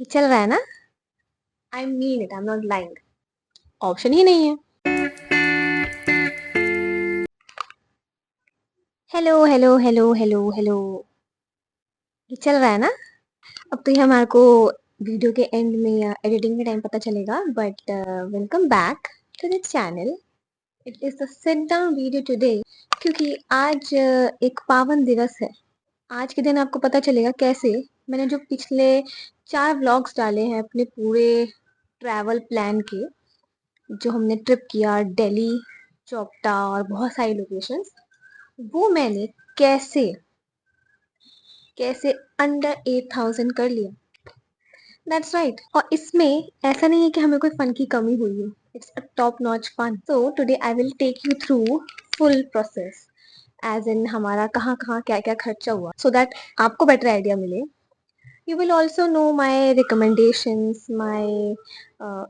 ये चल रहा है ना। I mean it, I am not lying. Option ही नहीं है। Hello hello hello hello hello. ये चल रहा है ना। अब तो ये हमारे को वीडियो के एंड में या एडिटिंग के टाइम पता चलेगा, but welcome back to the channel. It is the sit down video today, क्योंकि आज एक पावन दिवस है। आज के दिन आपको पता चलेगा कैसे मैंने जो पिछले 4 व्लॉग्स डाले हैं अपने पूरे ट्रैवल प्लान के, जो हमने ट्रिप किया दिल्ली, चोपटा और बहुत सारी लोकेशंस, वो मैंने कैसे कैसे अंडर 8,000 कर लिया। That's right. और इसमें ऐसा नहीं है कि हमें कोई फन की कमी हुई है। It's a top notch fun. So today I will take you through full process, as in हमारा कहाँ कहाँ क्या क्या खर्चा हुआ, सो दैट आपको बेटर आइडिया मिले। You will also know my recommendations, my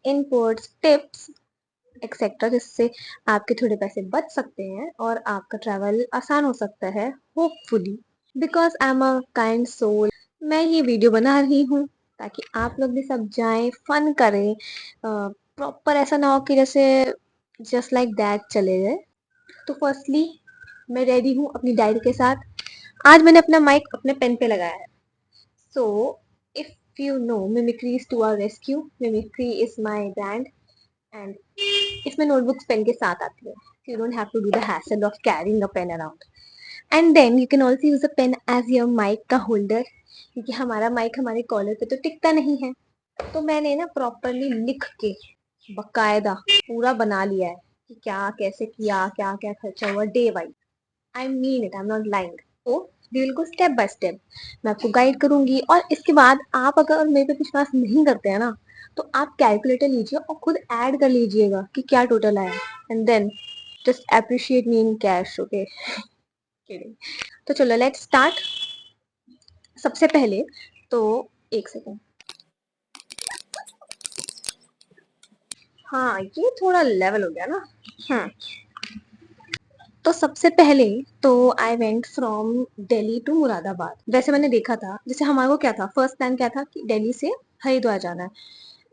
inputs, tips etcetera, जिससे आपके थोड़े पैसे बच सकते हैं और आपका ट्रैवल आसान हो सकता है, hopefully. Because I am a kind soul, मैं ये वीडियो बना रही हूँ ताकि आप लोग भी सब जाएं, फन करें। प्रॉपर ऐसा ना हो कि जैसे जस्ट लाइक दैट चले गए। तो फर्स्टली मैं रेडी हूँ अपनी डायरी के साथ। आज मैंने अपना माइक अपने पेन पे लगाया है। So if you know, mimicry is to our rescue, mimicry is my brand, and इसमें नोटबुक्स पेन के साथ आती है। You don't have to do the hassle of carrying a pen around. And then you can also use a pen as your mic का holder, क्योंकि हमारा mic हमारे collar पे तो टिकता नहीं है। तो मैंने ना प्रॉपरली लिख के बकायदा पूरा बना लिया है कि क्या कैसे किया, क्या क्या खर्चा हुआ day wise. I mean it, I am not lying. तो we will go step by step. मैं आपको गाइड करूंगी, और इसके बाद आप अगर मेरे पे विश्वास नहीं करते हैं ना, तो आप कैलकुलेटर लीजिए और खुद ऐड कर लीजिएगा कि क्या टोटल आया, and then just appreciate me in cash. Okay, तो चलो लेट्स स्टार्ट। सबसे पहले तो एक सेकेंड। हाँ, ये थोड़ा लेवल हो गया ना। हम्म। तो सबसे पहले तो I went from Delhi to Moradabad. वैसे मैंने देखा था, जैसे हमारे को क्या था, फर्स्ट प्लान क्या था कि दिल्ली से हरिद्वार जाना है।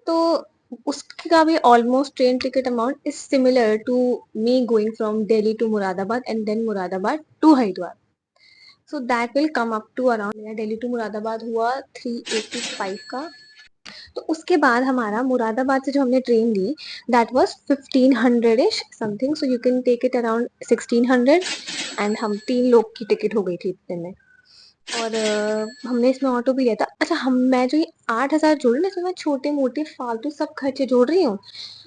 तो उसका भी almost train ticket amount is similar to me going from Delhi to Moradabad and then Moradabad to Haridwar. So that will come up to around, Delhi to Moradabad हुआ 385 का। तो उसके बाद हमारा मुरादाबाद से जो हमने train Lee, that was 1500 ish something, so you can take it around 1600। And हम 3 लोग की टिकट हो गई थी इतने में। और हमने इसमें ऑटो भी लिया था। अच्छा, हम मैं जो ये 8,000 जोड़ रही हूँ ना, इसमें मैं छोटे मोटे फालतू सब खर्चे जोड़ रही हूँ।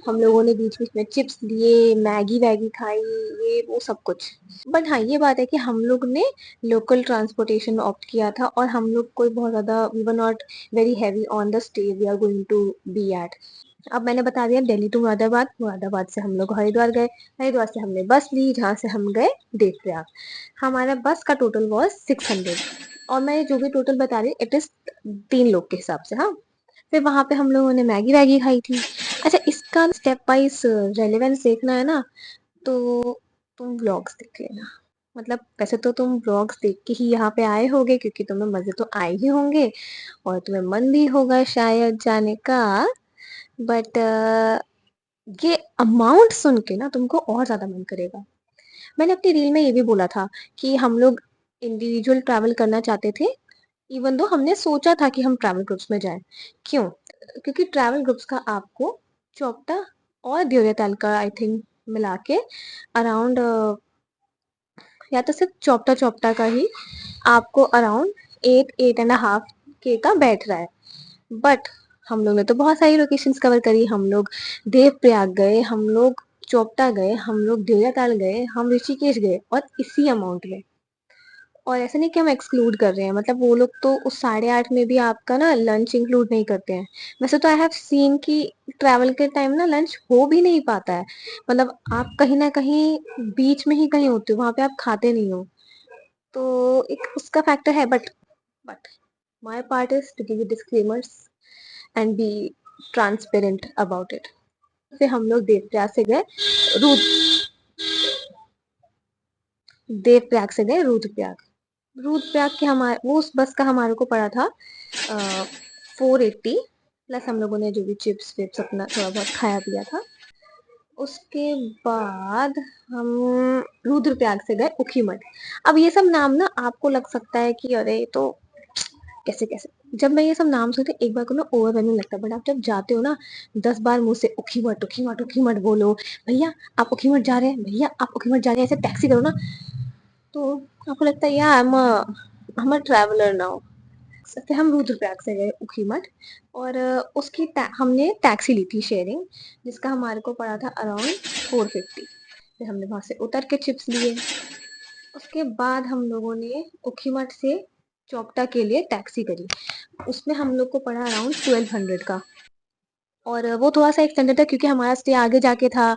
हम लोगों ने बीच बीच में चिप्स लिए, मैगी वैगी खाई, ये वो सब कुछ। बट हाँ, ये बात है कि हम लोग ने लोकल ट्रांसपोर्टेशन ऑप्ट किया था, और हम लोग कोई बहुत ज्यादा, we were not very heavy on the stay we are going to be at. अब मैंने बता दिया, दिल्ली टू मुरादाबाद, मुरादाबाद से हम लोग हरिद्वार गए, हरिद्वार से हमने बस ली जहाँ से हम गए देवप्रयाग। हमारा बस का टोटल वॉज 600। और मैं जो भी टोटल बता रही, इट इज 3 लोग के हिसाब से। हाँ, फिर वहां पे हम लोगों ने मैगी वैगी खाई थी। अच्छा, इसका स्टेप वाइज रेलेवेंस देखना है ना, तो तुम व्लॉग्स देख लेना। मतलब वैसे तो तुम व्लॉग्स देख के ही यहाँ पे आए होगे, क्योंकि तुम्हें मजे तो आए ही होंगे और तुम्हें मन भी होगा शायद जाने का। बट ये अमाउंट सुन के ना तुमको और ज्यादा मन करेगा। मैंने अपनी रील में ये भी बोला था कि हम लोग इंडिविजुअल ट्रैवल करना चाहते थे, इवन दो हमने सोचा था कि हम ट्रैवल ग्रुप्स में जाएं। क्यों? क्योंकि ट्रैवल ग्रुप्स का आपको चौपटा और देवरिया का आई थिंक मिला के अराउंड, या तो सिर्फ चौपटा चौपटा का ही आपको अराउंड 8-8.5 के का बैठ रहा है। बट हम लोग ने तो बहुत सारी लोकेशंस कवर करी। हम लोग देवप्रयाग गए, हम लोग चोपटा गए, हम लोग देवरिया गए, हम ऋषिकेश गए, और इसी अमाउंट में। और ऐसा नहीं कि हम एक्सक्लूड कर रहे हैं, मतलब वो लोग तो उस 8.5 में भी आपका ना लंच इंक्लूड नहीं करते हैं। वैसे तो आई हैव सीन कि ट्रैवल के टाइम ना लंच हो भी नहीं पाता है। मतलब आप कहीं ना कहीं बीच में ही कहीं होते हो, वहां पे आप खाते नहीं हो। तो एक उसका फैक्टर है। But my part is to give you disclaimers and be transparent about it. फिर हम लोग देवप्रयाग से गए रुद देवप्रयाग से गए रुद्रप्रयाग। रुद्रप्रयाग के हमारे वो उस बस का हमारे को पड़ा था 480। प्लस हम लोगों ने जो भी चिप्स विप्स अपना थोड़ा बहुत खाया पिया था। उसके बाद हम रुद्रप्रयाग से गए ऊखीमठ। अब ये सब नाम ना आपको लग सकता है कि अरे ये तो कैसे कैसे, जब मैं ये सब नाम सुनती एक बार को ना ओवरवेलमिंग लगता है, बट आप जब जाते हो ना 10 बार मुंह से ऊखीमठ ऊखीमठ ऊखीमठ बोलो, भैया आप ऊखीमठ जा रहे हैं, भैया आप ऊखीमठ जा रहे हैं, ऐसे टैक्सी करो ना, तो आपको लगता है यार हम ट्रैवलर नाउ। सकते हम रुद्रप्रयाग से गए ऊखीमठ, और हमने टैक्सी ली थी शेयरिंग, जिसका हमारे को पड़ा था अराउंड 450। फिर हमने वहां से उतर के चिप्स लिए। उसके बाद हम लोगों ने ऊखीमठ से चोपटा के लिए टैक्सी करी, उसमें हम लोग को पड़ा अराउंड 1200 का। और वो थोड़ा सा एक्सटेंडेड था क्योंकि हमारा स्टे आगे जाके था।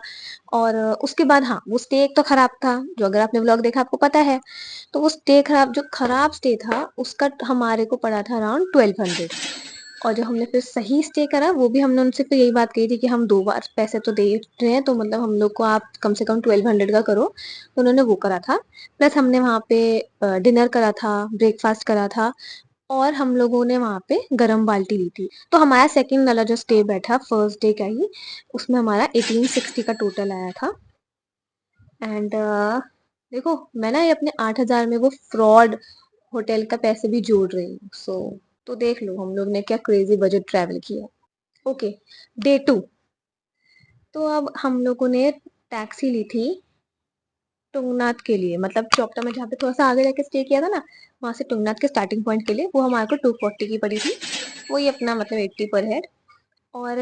और उसके बाद हाँ वो स्टे एक तो खराब था, जो अगर आपने व्लॉग देखा आपको पता है। तो वो स्टे खराब, जो खराब स्टे था उसका हमारे को पड़ा था अराउंड 1200। और जो हमने फिर सही स्टे करा वो भी हमने उनसे फिर यही बात कही थी कि हम 2 बार पैसे तो दे रहे हैं, तो मतलब हम लोग को आप कम से कम 1200 का करो, तो उन्होंने वो करा था। प्लस हमने वहाँ पे डिनर करा था, ब्रेकफास्ट करा था, और हम लोगों ने वहाँ पे गरम बाल्टी ली थी। तो हमारा सेकंड वाला जो स्टे बैठा फर्स्ट डे का ही, उसमें हमारा 1860 का टोटल आया था। एंड देखो मैं ना ये अपने 8,000 में वो फ्रॉड होटल का पैसे भी जोड़ रही हूँ, सो तो देख लो हम लोग ने क्या क्रेजी बजट ट्रैवल किया। Okay, day 2। तो अब हम लोगों ने टैक्सी ली थी तुंगनाथ के लिए, मतलब चौपटा में जहाँ पे थोड़ा सा आगे जाके स्टे किया था ना, वहां से तुंगनाथ के स्टार्टिंग पॉइंट के लिए वो हमारे को 240 की पड़ी थी। वही अपना मतलब 80 पर हेड। और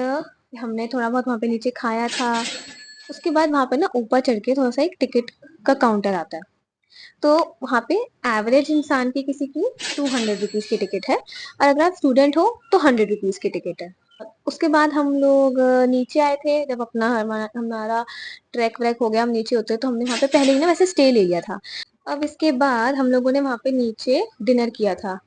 हमने थोड़ा बहुत वहाँ पे नीचे खाया था। उसके बाद वहाँ पे ना ऊपर चढ़ के थोड़ा सा एक टिकट का काउंटर आता है, तो वहाँ पे एवरेज इंसान की किसी की 200 रुपीज की टिकट है, और अगर आप स्टूडेंट हो तो 100 रुपीज की टिकट है। उसके बाद हम लोग नीचे आए थे, जब अपना हमारा हमारा ट्रैक व्रैक हो गया, हम नीचे उतरे, तो हमने वहाँ पे पहले ही ना वैसे स्टे ले लिया था। अब इसके बाद हम लोगों ने वहाँ पे नीचे डिनर किया था।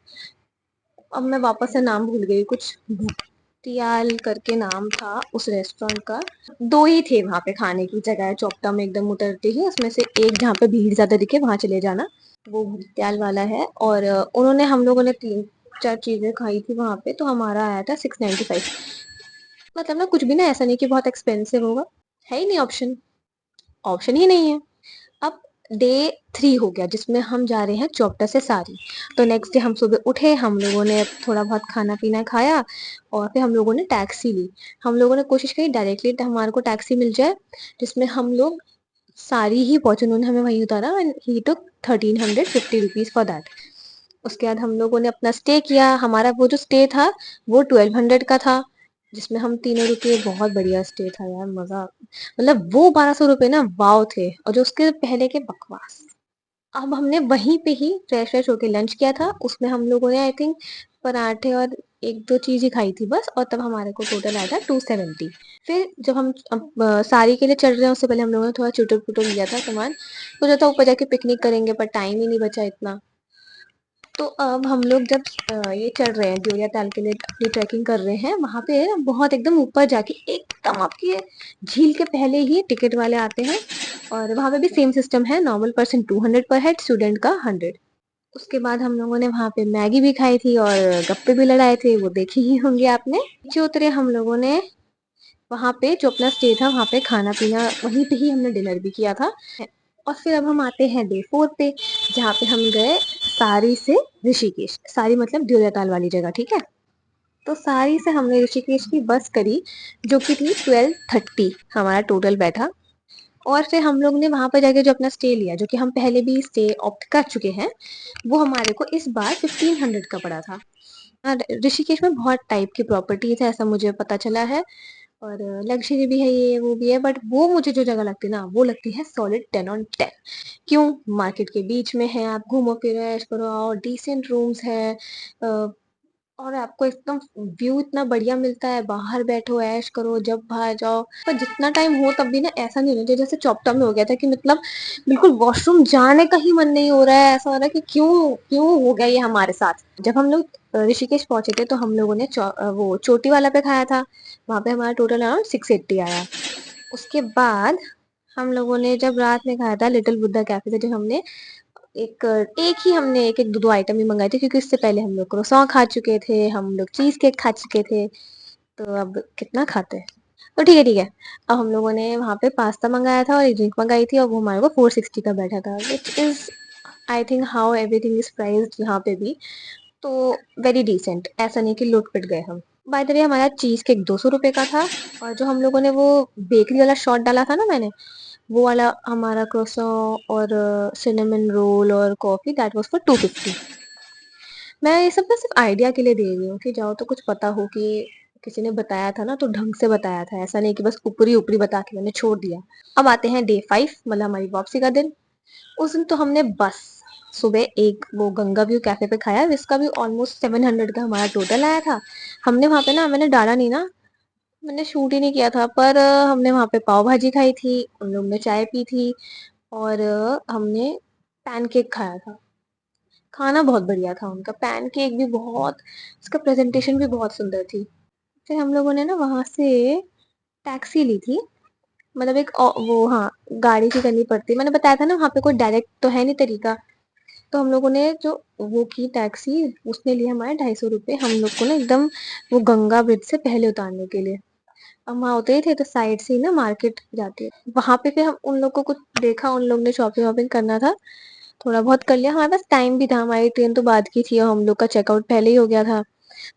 अब मैं वापस से नाम भूल गई, कुछ भूतियाल करके नाम था उस रेस्टोरेंट का। दो ही थे वहां पे खाने की जगह चौपटा में एकदम उतरते ही, उसमें से एक जहाँ पे भीड़ ज्यादा दिखे वहां चले जाना, वो भूतियाल वाला है। और उन्होंने हम लोगों ने 3-4 चीजें खाई थी वहां पे, तो हमारा आया था 695। मतलब ना कुछ भी ना ऐसा नहीं कि बहुत एक्सपेंसिव होगा, है ही नहीं ऑप्शन, ऑप्शन ही नहीं है। अब डे 3 हो गया जिसमें हम जा रहे हैं चौपटा से सारी। तो नेक्स्ट डे हम सुबह उठे, हम लोगों ने थोड़ा बहुत खाना पीना खाया, और फिर हम लोगों ने टैक्सी ली। हम लोगों ने कोशिश करी डायरेक्टली हमारे को टैक्सी मिल जाए, जिसमें हम लोग सारी ही पहुंचे, उन्होंने हमें वहीं उतारा, and he took 1350 rupees for that. उसके बाद हम लोगों ने अपना स्टे किया। हमारा वो जो स्टे था वो 1200 का था, जिसमें हम तीनों रुके। बहुत बढ़िया स्टे था यार, मजा, मतलब वो 1200 रुपये ना वाव थे, और जो उसके पहले के बकवास। अब हमने वहीं पे ही फ्रेश फ्रेश होके लंच किया था, उसमें हम लोगों ने आई थिंक पराठे और एक दो चीज ही खाई थी बस, और तब हमारे को टोटल आया था 270। फिर जब हम सारी के लिए चढ़ रहे हैं उससे पहले हम लोगों ने थोड़ा चुटुर पुटुर लिया था सामान, सोचा था ऊपर जाके पिकनिक करेंगे, पर टाइम ही नहीं बचा इतना। तो अब हम लोग जब ये चढ़ रहे हैं जोरिया ताल के लिए, अपनी ट्रैकिंग कर रहे हैं, वहां पे बहुत एकदम ऊपर जाके एकदम आपके झील के पहले ही टिकट वाले आते हैं, और वहां पे भी सेम सिस्टम है, नॉर्मल पर्सन 200 पर हेड, स्टूडेंट का 100। उसके बाद हम लोगों ने वहां पे मैगी भी खाई थी और गप्पे भी लड़ाए थे, वो देखे ही होंगे आपने। नीचे उतरे हम लोगों ने, वहां पे जो अपना स्टे था वहां पे खाना पीना, वहीं पे ही हमने डिनर भी किया था। और फिर अब हम आते हैं डे 4 पे, जहाँ पे हम गए सारी से ऋषिकेश। सारी मतलब द्योल्याताल वाली जगह, ठीक है। तो सारी से हमने ऋषिकेश की बस करी, जो कि थी 1230 हमारा टोटल बैठा। और फिर हम लोग ने वहां पर जाके जो अपना स्टे लिया, जो कि हम पहले भी स्टे ऑप्ट कर चुके हैं, वो हमारे को इस बार 1500 का पड़ा था। ऋषिकेश में बहुत टाइप की प्रॉपर्टीज है ऐसा मुझे पता चला है, और लग्जरी भी है ये वो भी है, बट वो मुझे जो जगह लगती है ना वो लगती है सॉलिड 10 on 10। क्यों? मार्केट के बीच में है, आप घूमो फिरो ऐश करो, और डिसेंट रूम्स है, और आपको एकदम व्यू इतना बढ़िया मिलता है, बाहर बैठो ऐश करो जब बाहर जाओ। पर जितना टाइम हो तब भी ना ऐसा नहीं होना चाहिए जैसे चौपटा में हो गया था, कि मतलब बिल्कुल वॉशरूम जाने का ही मन नहीं हो रहा है, ऐसा हो रहा है कि क्यों क्यों हो गया ये हमारे साथ। जब हम लोग ऋषिकेश पहुंचे थे तो हम लोगों ने वो चोटी वाला पे खाया था, वहां पे हमारा टोटल अराउंड 680 आया। उसके बाद हम लोगों ने जब रात में खाया था लिटिल बुद्धा कैफे से, जो हमने एक एक ही हमने एक एक दो दो आइटम ही मंगाए थे, क्योंकि इससे पहले हम लोग क्रोसॉन खा चुके थे, हम लोग चीज केक खा चुके थे। तो अब कितना खाते हैं। तो ठीक है ठीक है। अब हम लोगों ने वहाँ पे पास्ता मंगाया था और एक ड्रिंक मंगाई थी और वो हमारे को 460 का बैठा था, which is I think how everything is priced यहाँ पे भी। तो वेरी डिसेंट, ऐसा नहीं कि लूट पिट गए हम। बाय द वे हमारा चीज केक 200 रुपए का था। और जो हम लोगों ने वो बेकरी वाला शॉट डाला था ना मैंने, वो वाला हमारा क्रोसो और सिनेमन रोल और कॉफी, दैट वाज फॉर 250। मैं ये सब ना सिर्फ आइडिया के लिए दे रही हूँ कि जाओ तो कुछ पता हो कि किसी ने बताया था ना तो ढंग से बताया था, ऐसा नहीं कि बस ऊपरी ऊपरी बता के मैंने छोड़ दिया। अब आते हैं डे 5, मतलब हमारी वापसी का दिन। उस दिन तो हमने बस सुबह एक वो गंगा व्यू कैफे पे खाया, जिसका भी ऑलमोस्ट 700 का हमारा टोटल आया था। हमने वहां पे ना, मैंने डाला नहीं ना, मैंने शूट ही नहीं किया था, पर हमने वहां पे पाव भाजी खाई थी, उन लोग ने चाय पी थी और हमने पैनकेक खाया था। खाना बहुत बढ़िया था उनका, पैनकेक भी बहुत, उसका प्रेजेंटेशन भी बहुत सुंदर थी। फिर हम लोगों ने ना वहां से टैक्सी ली थी, मतलब एक वो हाँ, गाड़ी की करनी पड़ती, मैंने बताया था ना वहां पे कोई डायरेक्ट तो है नहीं तरीका। तो हम लोगों ने जो वो की टैक्सी, उसने लिए हमारे 250 रुपये हम लोग को ना एकदम वो गंगा ब्रिज से पहले उतारने के लिए। हम वहाँ उतरे थे तो साइड से ही ना मार्केट जाती है, वहां पे फिर हम उन लोग को कुछ देखा, उन लोग ने शॉपिंग वॉपिंग करना था, थोड़ा बहुत कर लिया, हमारे पास टाइम भी था, हमारी ट्रेन तो बाद की थी और हम लोग का चेकआउट पहले ही हो गया था।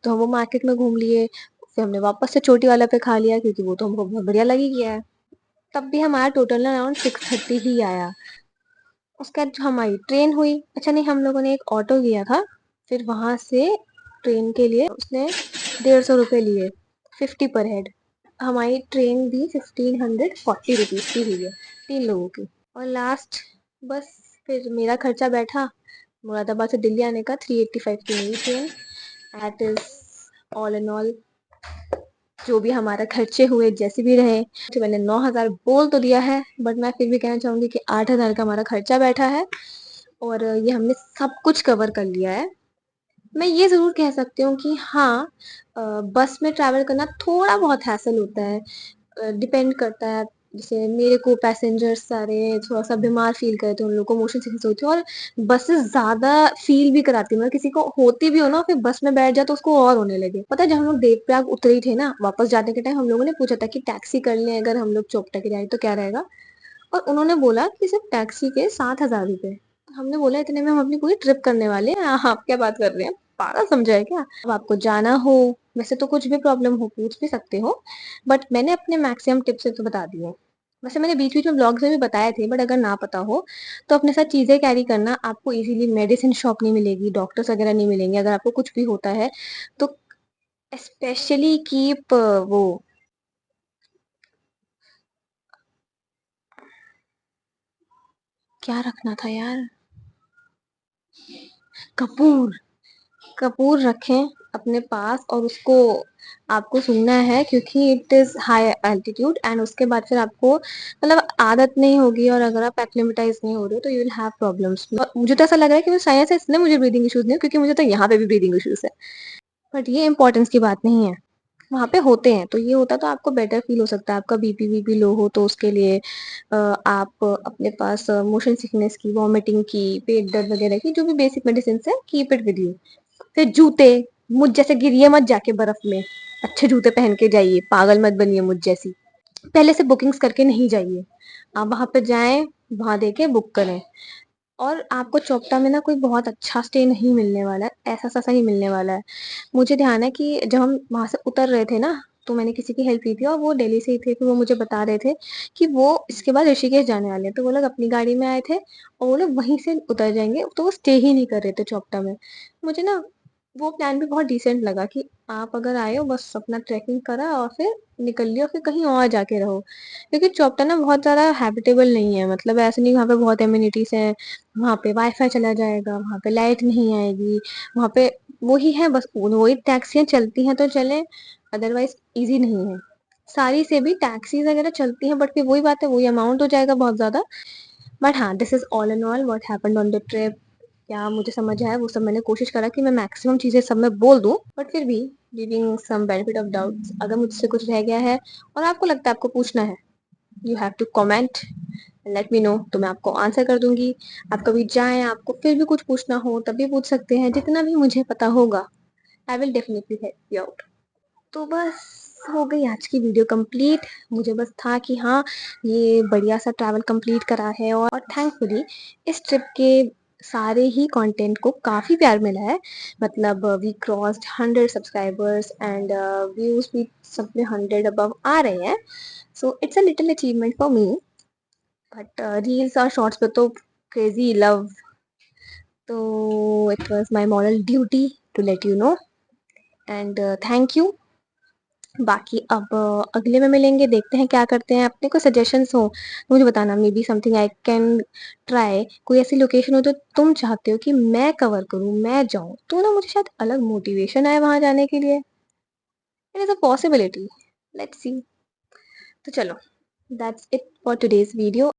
तो हम वो मार्केट में घूम लिए, फिर हमने वापस से चोटी वाला पे खा लिया क्योंकि वो तो हमको बहुत बढ़िया लगी गया है। तब भी हमारा टोटल ना अराउंड 630 ही आया। उसके बाद जो हमारी ट्रेन हुई, अच्छा नहीं, हम लोगों ने एक ऑटो किया था, फिर वहां से ट्रेन के लिए उसने 150 रुपये लिए, 50 पर हेड। हमारी ट्रेन भी 1540 रुपीज की हुई है, 3 लोगों की। और लास्ट बस, फिर मेरा खर्चा बैठा मुरादाबाद से दिल्ली आने का, 385 की मेरी train. That is all in all जो भी हमारा खर्चे हुए जैसे भी रहे। तो मैंने 9,000 बोल तो दिया है, बट मैं फिर भी कहना चाहूंगी कि 8,000 का हमारा खर्चा बैठा है और ये हमने सब कुछ कवर कर लिया है। मैं ये जरूर कह सकती हूँ कि हाँ, बस में ट्रैवल करना थोड़ा बहुत हैसल होता है, डिपेंड करता है। जैसे मेरे को पैसेंजर्स सारे थोड़ा सा बीमार फील करे तो उन लोगों को मोशन सिकनेस होती है, और बसेस ज्यादा फील भी कराती है, मतलब किसी को होती भी हो ना फिर बस में बैठ जाए तो उसको और होने लगे। पता है जब हम लोग देवप्रयाग उतरे ही थे ना, वापस जाने के टाइम हम लोगों ने पूछा था कि टैक्सी कर लें अगर हम लोग चोपटा की जाए तो क्या रहेगा, और उन्होंने बोला कि सिर्फ टैक्सी के 7,000 रुपए। हमने बोला इतने में हम अपनी पूरी ट्रिप करने वाले हैं, आप क्या बात कर रहे हैं, पागल समझा है क्या। अब आपको जाना हो, वैसे तो कुछ भी प्रॉब्लम हो पूछ भी सकते हो, बट मैंने अपने मैक्सिमम टिप्स तो बता दिए। वैसे मैंने बीच बीच में ब्लॉग्स में भी बताए थे, बट अगर ना पता हो तो अपने साथ चीजें कैरी करना, आपको इजीली मेडिसिन शॉप नहीं मिलेगी, डॉक्टर्स वगैरह नहीं मिलेंगे अगर आपको कुछ भी होता है तो। स्पेशली कीप वो क्या रखना था यार, कपूर, कपूर रखें अपने पास और उसको आपको सूंघना है क्योंकि it is high altitude, and उसके बाद फिर आपको मतलब आदत नहीं होगी, और अगर आप एक्लिमेटाइज नहीं हो रहे हो तो यू विल हैव प्रॉब्लम्स। मुझे तो ऐसा लग रहा है कि वो शायद से इसलिए मुझे ब्रीदिंग इश्यूज नहीं है, क्योंकि मुझे तो यहाँ पे भी ब्रीदिंग इश्यूज है। बट ये इंपॉर्टेंस की बात नहीं है, वहां पे होते हैं तो ये होता तो आपको बेटर फील हो सकता है, आपका बीपी वीपी लो हो तो उसके लिए आप अपने पास मोशन सिकनेस की, वॉमिटिंग की, पेट दर्द वगैरह की जो भी बेसिक मेडिसिन है, कीप इट विद यू। फिर जूते, मुझ जैसे गिरिए मत जाके बर्फ में, अच्छे जूते पहन के जाइए, पागल मत बनिए मुझ जैसी। पहले से बुकिंग्स करके नहीं जाइए, आप वहां पे जाएं, वहां देके बुक करें। और आपको चोपटा में ना कोई बहुत अच्छा स्टे नहीं मिलने वाला है, ऐसा सा ही मिलने वाला है। मुझे ध्यान है कि जब हम वहां से उतर रहे थे ना, तो मैंने किसी की हेल्प ली थी और वो दिल्ली से ही थे, फिर वो मुझे बता रहे थे कि वो इसके बाद ऋषिकेश जाने वाले हैं, तो वो लोग अपनी गाड़ी में आए थे और वो लोग वहीं से उतर जाएंगे, तो वो स्टे ही नहीं कर रहे थे चोपटा में। मुझे ना वो प्लान भी बहुत डिसेंट लगा कि आप अगर आए हो बस अपना ट्रैकिंग करा और फिर निकल लियो, फिर कहीं और जाके रहो, क्योंकि चोपटा ना बहुत ज्यादा हैबिटेबल नहीं है, मतलब ऐसे नहीं, वहाँ पे बहुत एम्यूनिटीज है, वहाँ पे वाईफाई चला जाएगा, वहाँ पे लाइट नहीं आएगी, वहाँ पे वही है बस, वही टैक्सियां चलती हैं तो चले, अदरवाइज इजी नहीं है। सारी से भी टैक्सीज वगैरह चलती हैं, बट फिर वही बात है, वही अमाउंट हो जाएगा बहुत ज्यादा। बट हाँ, this is all and all what happened on the trip. क्या मुझे समझ आया वो सब मैंने कोशिश करा कि मैं मैक्सिमम चीजें सब में बोल दूं, बट फिर भी giving some benefit of doubts, अगर मुझसे कुछ रह गया है और आपको लगता है आपको पूछना है, you have to comment, let me know, तो मैं आपको आंसर कर दूंगी। आप कभी जाएं, आपको फिर भी कुछ पूछना हो तब भी पूछ सकते हैं, जितना भी मुझे पता होगा I will definitely help you out. तो बस हो गई आज की वीडियो कंप्लीट। मुझे बस था कि हाँ, ये बढ़िया सा ट्रैवल कंप्लीट करा है और थैंकफुली इस ट्रिप के सारे ही कंटेंट को काफ़ी प्यार मिला है। मतलब we crossed 100 subscribers and views भी सब में 100 अबव आ रहे हैं। So it's a little achievement for me. But reels और शॉर्ट्स पे तो क्रेजी लव। तो it was my moral duty to let you know and thank you. बाकी अब अगले में मिलेंगे, देखते हैं क्या करते हैं। अपने को सजेशंस हो तो मुझे बताना, may be something I can try. कोई ऐसी लोकेशन हो तो तुम चाहते हो कि मैं कवर करूँ, मैं जाऊँ, तो ना मुझे शायद अलग मोटिवेशन आए वहां जाने के लिए। It is a possibility, let's see. तो चलो, that's it for today's video.